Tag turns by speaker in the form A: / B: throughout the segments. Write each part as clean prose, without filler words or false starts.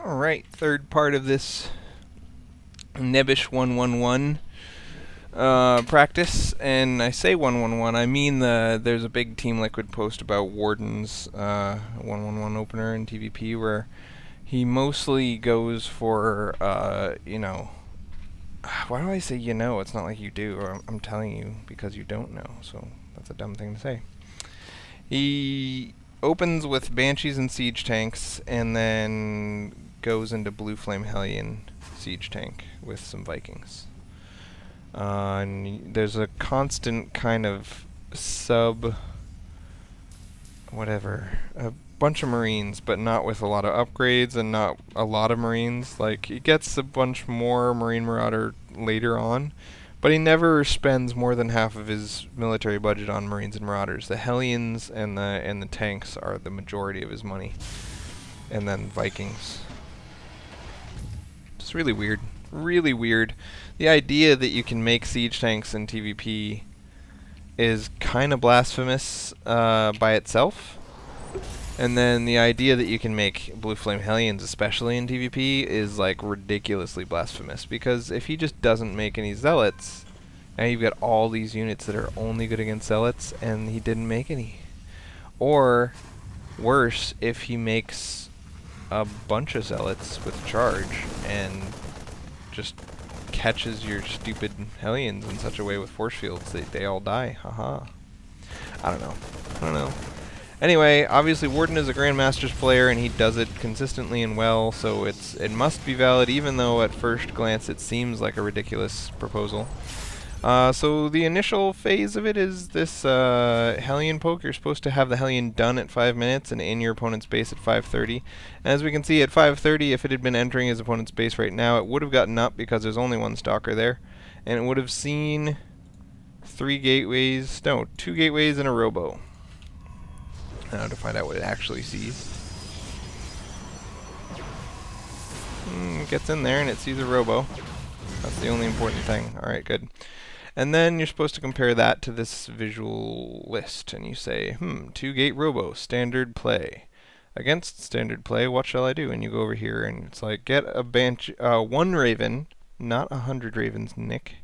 A: Alright, third part of this Nebbish 111 practice, and I say 111, I mean there's a big Team Liquid post about Warden's 111 opener in TvP where he mostly goes for, why do I say you know? It's not like you do, or I'm telling you because you don't know, so that's a dumb thing to say. He opens with Banshees and Siege Tanks, and then goes into Blue Flame Hellion Siege Tank with some Vikings. And there's a constant kind of a bunch of Marines, but not with a lot of upgrades and not a lot of Marines. Like, he gets a bunch more Marine Marauder later on, but he never spends more than half of his military budget on Marines and Marauders. The Hellions and the tanks are the majority of his money, and then Vikings. It's really weird. Really weird. The idea that you can make siege tanks in TvP is kind of blasphemous by itself. And then the idea that you can make Blue Flame Hellions, especially in TvP, is like ridiculously blasphemous. Because if he just doesn't make any Zealots, now you've got all these units that are only good against Zealots, and he didn't make any. Or, worse, if he makes a bunch of Zealots with charge, and just catches your stupid Hellions in such a way with force fields that they all die. Haha. I don't know. Anyway, obviously Warden is a Grandmaster's player, and he does it consistently and well, so it must be valid, even though at first glance it seems like a ridiculous proposal. So the initial phase of it is this Hellion poke. You're supposed to have the Hellion done at 5 minutes and in your opponent's base at 5:30. And as we can see, at 5:30, if it had been entering his opponent's base right now, it would have gotten up because there's only one stalker there, and it would have seen 2 gateways and a robo. Now to find out what it actually sees. Gets in there and it sees a robo. That's the only important thing. Alright, good. And then you're supposed to compare that to this visual list, and you say, 2 gate robo, standard play. Against standard play, what shall I do? And you go over here and it's like, get a one Raven, not 100 Ravens, Nick.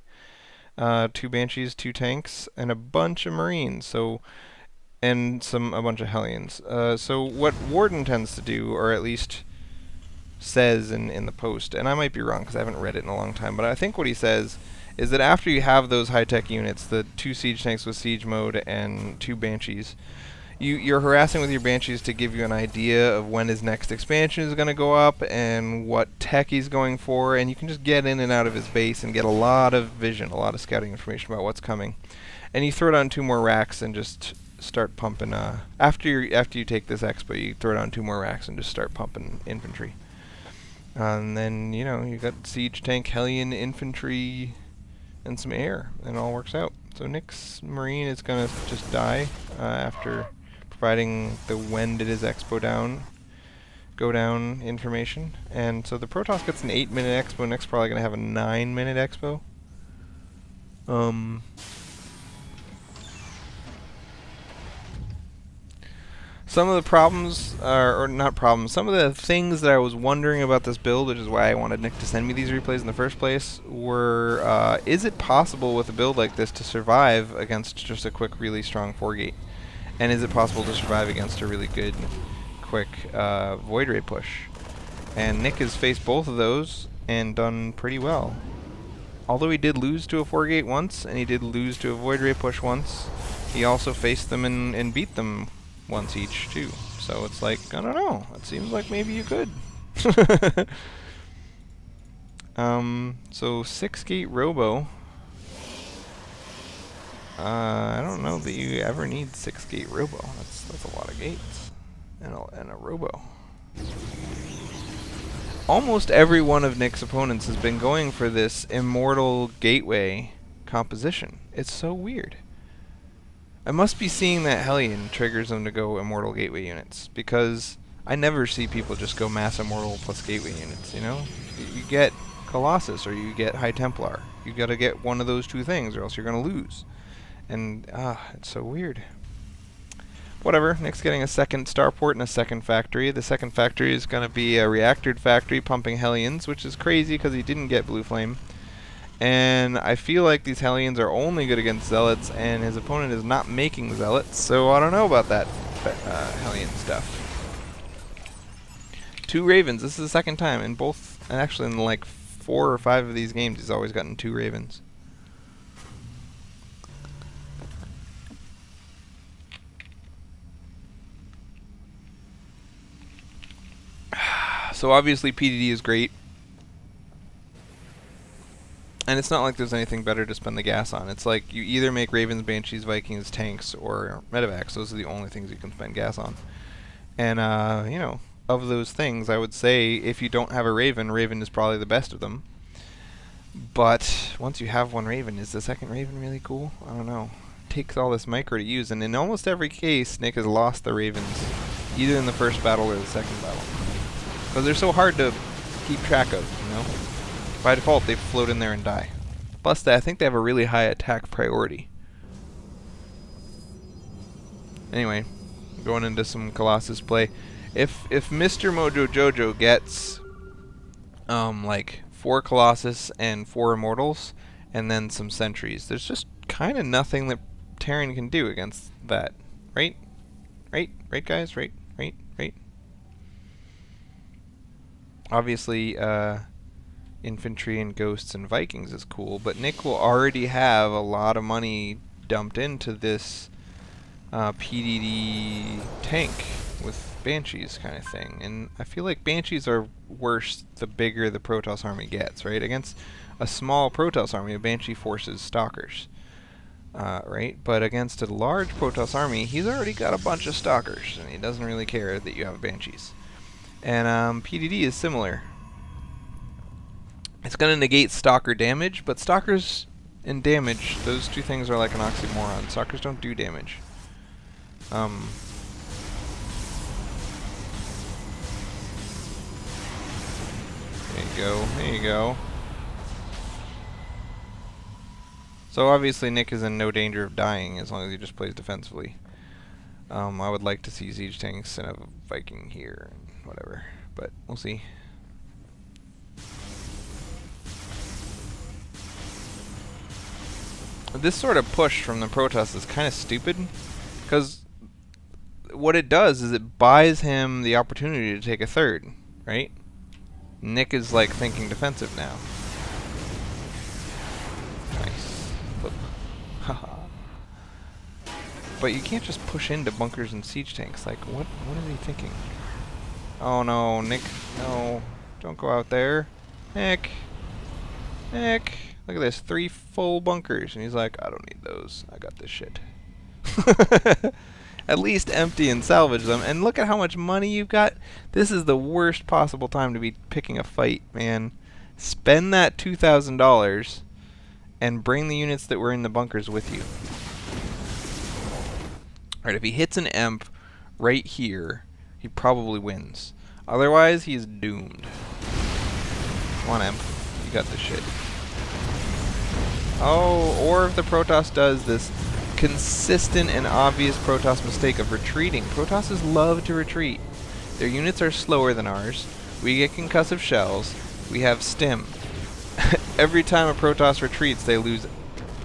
A: 2 Banshees, 2 tanks, and a bunch of Marines. And a bunch of Hellions. So what Warden tends to do, or at least says in the post, and I might be wrong because I haven't read it in a long time, but I think what he says is that after you have those high-tech units, the 2 siege tanks with siege mode and 2 Banshees, you're harassing with your Banshees to give you an idea of when his next expansion is going to go up and what tech he's going for, and you can just get in and out of his base and get a lot of vision, a lot of scouting information about what's coming. And you throw down 2 more racks and just start pumping. After you take this expo, you throw down 2 more racks and just start pumping infantry. And then you got siege tank, Hellion, infantry, and some air, and it all works out. So Nick's Marine is gonna just die after providing the when did his expo go down information. And so the Protoss gets an 8-minute expo. Nick's probably gonna have a 9-minute expo. Some of the problems, or not problems, some of the things that I was wondering about this build, which is why I wanted Nick to send me these replays in the first place, were, is it possible with a build like this to survive against just a quick, really strong 4-gate? And is it possible to survive against a really good, quick Void Ray push? And Nick has faced both of those and done pretty well. Although he did lose to a 4-gate once, and he did lose to a Void Ray push once, he also faced them and beat them once each too. So it's like, I don't know, it seems like maybe you could. So 6-gate robo. I don't know that you ever need 6-gate robo. That's a lot of gates. And a robo. Almost every one of Nick's opponents has been going for this immortal gateway composition. It's so weird. I must be seeing that Hellion triggers them to go Immortal Gateway units, because I never see people just go Mass Immortal plus Gateway units, you know? You get Colossus or you get High Templar. You gotta get one of those 2 things or else you're gonna lose. And, it's so weird. whatever. Nick's getting a second starport and a second factory. The second factory is going to be a reactored factory pumping Hellions, which is crazy because he didn't get Blue Flame. And I feel like these Hellions are only good against Zealots, and his opponent is not making Zealots, so I don't know about that Hellion stuff. 2 Ravens. This is the second time in both, and actually in like 4 or 5 of these games, he's always gotten 2 Ravens. So obviously PDD is great. And it's not like there's anything better to spend the gas on. It's like you either make Ravens, Banshees, Vikings, tanks, or medevacs. Those are the only things you can spend gas on. And, you know, of those things, I would say if you don't have a Raven, Raven is probably the best of them. But once you have one Raven, is the second Raven really cool? I don't know. It takes all this micro to use, and in almost every case, Nick has lost the Ravens, either in the first battle or the second battle. Because they're so hard to keep track of, you know? By default, they float in there and die. Plus, I think they have a really high attack priority. Anyway, going into some Colossus play. If Mr. Mojo Jojo gets like 4 Colossus and 4 Immortals, and then some Sentries, there's just kind of nothing that Terran can do against that, right? Right, guys, right. Obviously, Infantry and Ghosts and Vikings is cool, but Nick will already have a lot of money dumped into this PDD tank with Banshees kind of thing. And I feel like Banshees are worse the bigger the Protoss army gets, right? Against a small Protoss army, a Banshee forces Stalkers, right? But against a large Protoss army, he's already got a bunch of Stalkers, and he doesn't really care that you have Banshees. And PDD is similar. It's going to negate Stalker damage, but Stalkers and damage, those two things are like an oxymoron. Stalkers don't do damage. There you go. So obviously Nick is in no danger of dying as long as he just plays defensively. I would like to see siege tanks and a Viking here, and whatever, but we'll see. This sort of push from the Protoss is kind of stupid, because what it does is it buys him the opportunity to take a third, right? Nick is like thinking defensive now. Nice. Haha. But you can't just push into bunkers and siege tanks. Like, what is he thinking? Oh no, Nick, no. Don't go out there. Nick. Look at this, 3 full bunkers. And he's like, I don't need those. I got this shit. At least empty and salvage them. And look at how much money you've got. This is the worst possible time to be picking a fight, man. Spend that $2,000 and bring the units that were in the bunkers with you. Alright, if he hits an Emp right here, he probably wins. Otherwise, he's doomed. Come on, Emp. You got this shit. Oh, or if the Protoss does this consistent and obvious Protoss mistake of retreating. Protosses love to retreat. Their units are slower than ours. We get concussive shells. We have stim. Every time a Protoss retreats, they lose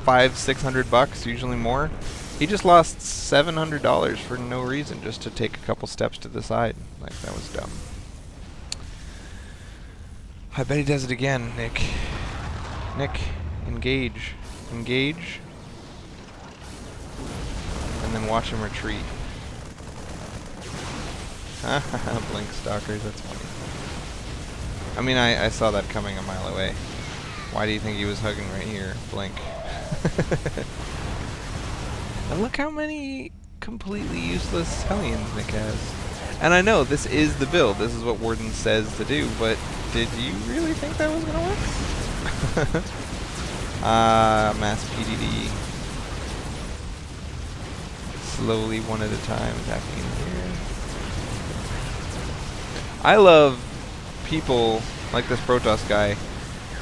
A: $500-600, usually more. He just lost $700 for no reason, just to take a couple steps to the side. Like, that was dumb. I bet he does it again, Nick. Nick, engage. Engage. And then watch him retreat. Blink stalkers, that's funny. I mean, I saw that coming a mile away. Why do you think he was hugging right here? Blink. And look how many completely useless Hellions Nick has. And I know this is the build, this is what Warden says to do, but did you really think that was gonna work? Mass PDD. Slowly, one at a time, attacking in here. I love people like this Protoss guy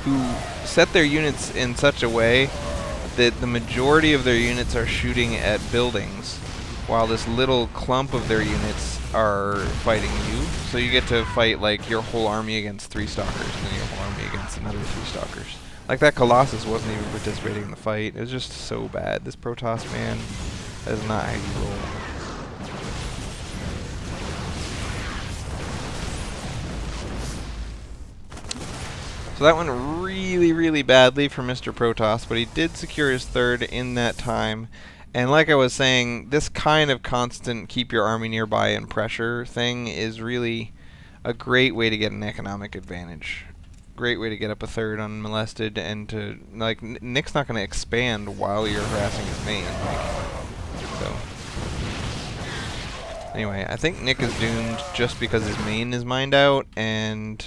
A: who set their units in such a way that the majority of their units are shooting at buildings while this little clump of their units are fighting you. So you get to fight like your whole army against 3 stalkers, and then your whole army against another 3 stalkers. Like that Colossus wasn't even participating in the fight. It was just so bad. This Protoss, man, that is not how you roll. So that went really, really badly for Mr. Protoss, but he did secure his 3rd in that time. And like I was saying, this kind of constant keep your army nearby and pressure thing is really a great way to get an economic advantage. Great way to get up a 3rd unmolested, and to, like, Nick's not going to expand while you're harassing his main. So, anyway, I think Nick is doomed just because his main is mined out, and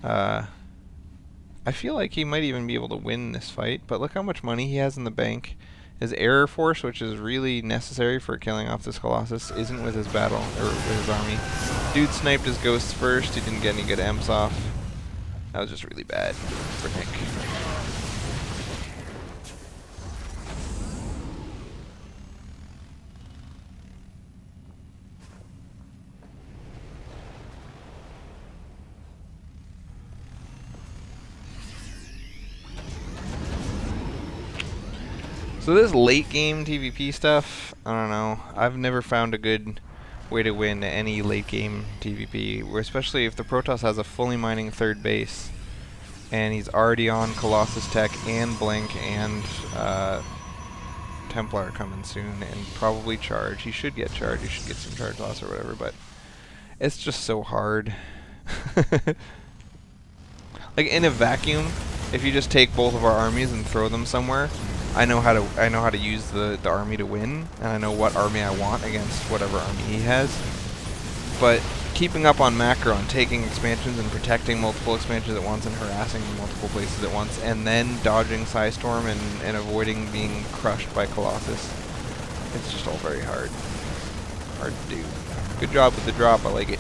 A: I feel like he might even be able to win this fight, but look how much money he has in the bank. His error force, which is really necessary for killing off this Colossus, isn't with his battle, or with his army. Dude sniped his ghosts first, he didn't get any good amps off. That was just really bad for Nick. So this late game TvP stuff, I don't know. I've never found a good way to win any late game TvP, especially if the Protoss has a fully mining 3rd base and he's already on Colossus Tech and Blink and Templar coming soon, and probably Charge. He should get Charge, he should get some charge loss or whatever, but it's just so hard. Like in a vacuum, if you just take both of our armies and throw them somewhere, I know how to use the army to win, and I know what army I want against whatever army he has. But keeping up on macro and taking expansions and protecting multiple expansions at once and harassing multiple places at once, and then dodging Psystorm and avoiding being crushed by Colossus, it's just all very hard. Hard to do. Good job with the drop, I like it.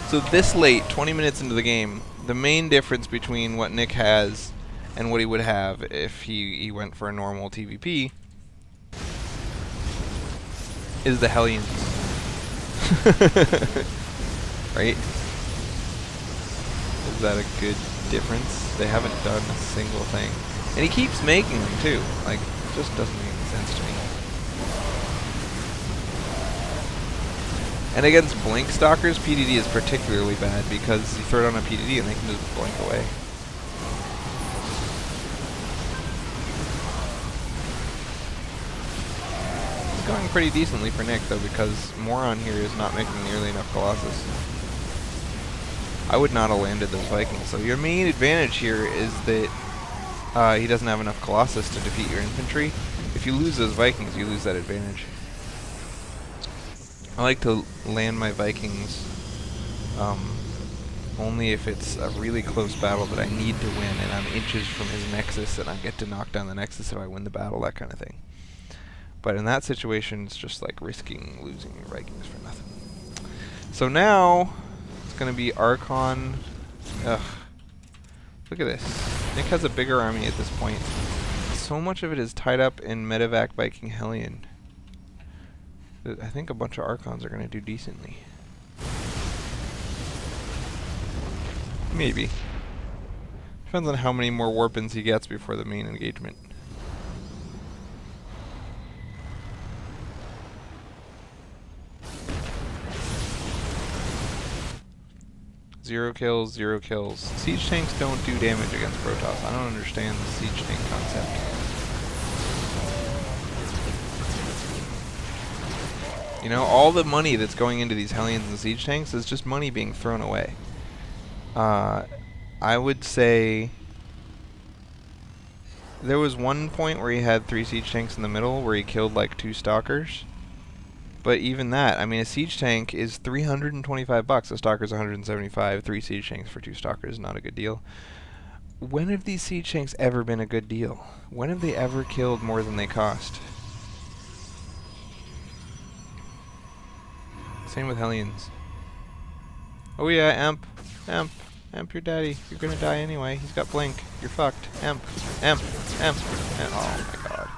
A: So this late, 20 minutes into the game, the main difference between what Nick has and what he would have if he went for a normal TvP is the Hellions. Right? Is that a good difference? They haven't done a single thing. And he keeps making them too. Like, it just doesn't make any sense to me. And against Blink Stalkers, PDD is particularly bad because you throw it on a PDD and they can just blink away. It's going pretty decently for Nick though, because Moron here is not making nearly enough Colossus. I would not have landed those Vikings. So your main advantage here is that he doesn't have enough Colossus to defeat your infantry. If you lose those Vikings, you lose that advantage. I like to land my Vikings only if it's a really close battle that I need to win and I'm inches from his Nexus and I get to knock down the Nexus if I win the battle, that kind of thing. But in that situation, it's just like risking losing your Vikings for nothing. So now, it's going to be Archon. Ugh. Look at this. Nick has a bigger army at this point. So much of it is tied up in Medevac Viking Hellion. I think a bunch of Archons are going to do decently. Maybe. Depends on how many more warpins he gets before the main engagement. Zero kills, 0 kills. Siege tanks don't do damage against Protoss. I don't understand the siege tank concept. You know, all the money that's going into these Hellions and siege tanks is just money being thrown away. I would say there was one point where he had 3 siege tanks in the middle where he killed like 2 stalkers. But even that, I mean, a siege tank is $325. A stalker's 175. 3 siege tanks for 2 stalkers is not a good deal. When have these siege tanks ever been a good deal? When have they ever killed more than they cost? Same with Hellions. Oh yeah, Amp. Amp. Amp your daddy. You're gonna die anyway. He's got blink. You're fucked. Amp. Amp. Amp. Oh my god.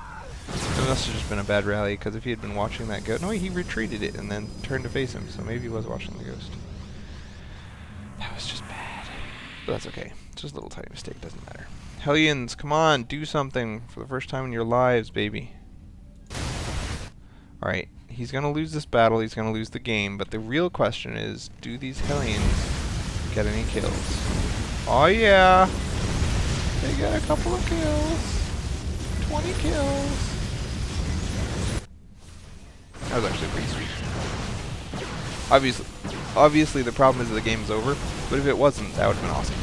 A: It must have just been a bad rally, because if he had been watching that ghost... No, he retreated it and then turned to face him, so maybe he was watching the ghost. That was just bad. But that's okay. It's just a little tiny mistake. Doesn't matter. Hellions, come on. Do something for the first time in your lives, baby. Alright. He's going to lose this battle. He's going to lose the game. But the real question is, do these Hellions get any kills? Oh, yeah. They get a couple of kills. 20 kills. That was actually pretty sweet. Obviously the problem is that the game's over, but if it wasn't, that would have been awesome.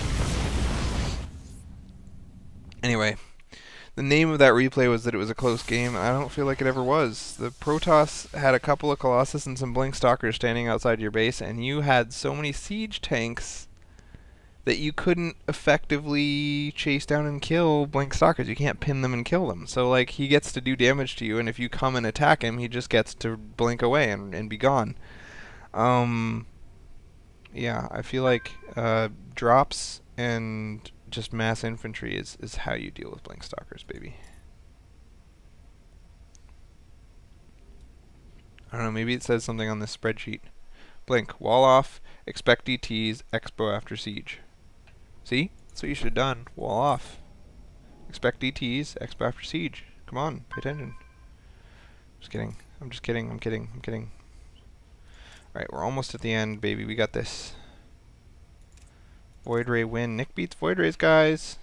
A: Anyway, the name of that replay was that it was a close game, and I don't feel like it ever was. The Protoss had a couple of Colossus and some Blink Stalkers standing outside your base, and you had so many siege tanks that you couldn't effectively chase down and kill Blink Stalkers. You can't pin them and kill them. So, like, he gets to do damage to you, and if you come and attack him, he just gets to blink away and be gone. Yeah, I feel like drops and just mass infantry is how you deal with Blink Stalkers, baby. I don't know, maybe it says something on this spreadsheet. Blink, wall off, expect DTs, expo after siege. See? That's what you should have done. Wall off. Expect DTs, expo after siege. Come on, pay attention. Just kidding. I'm just kidding. I'm kidding. I'm kidding. Alright, we're almost at the end, baby. We got this. Void Ray win. Nick beats Void Rays, guys.